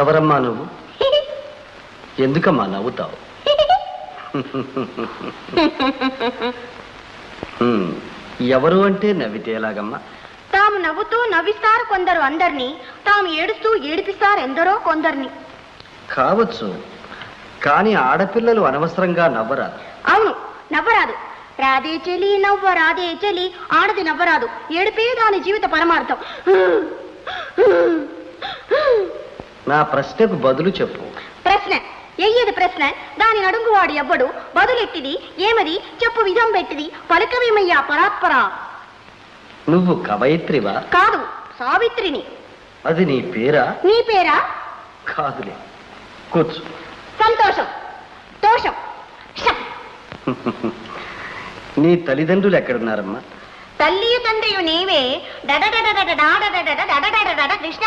ఎవరమ్మా నువ్వు? ఎందుకమ్మా నవ్వుతావు? ఎవరు అంటే నవ్వితే ఎలాగమ్మా? తాము నవ్వుతూ నవ్విస్తారు కొందరు అందరినీ, తాము ఏడుస్తూ ఏడిపిస్తారు ఎందరో కొందరిని. కావచ్చు, కానీ ఆడపిల్లలు అనవసరంగా నవ్వరాదు. అవును, నవ్వరాదు. రాదే చెలి నవ్వ రాదే చెలి, ఆడది నవ్వరాదు. ఏడిపే దాని జీవిత పరమార్థం. నా ప్రశ్నకు బదులు చెప్పు. ప్రశ్న ఎయ్యది ప్రశ్న, దాని నడుంగువాడు ఎవ్వడు, బదులెట్టిది ఏమది, చెప్పు విధం పెట్టిది, పలుకవేమయ్యా పరాత్పరా. నువ్వు కవయిత్రివా? కాదు, సావిత్రిని. అది నీ పేరా? నీ పేరా? కాదులే, కూర్చో. సంతోషం, దోషం. నీ తల్లిదండ్రులు ఎక్కడున్నారమ్మా? తల్లి తండ్రియు నీవే. కృష్ణ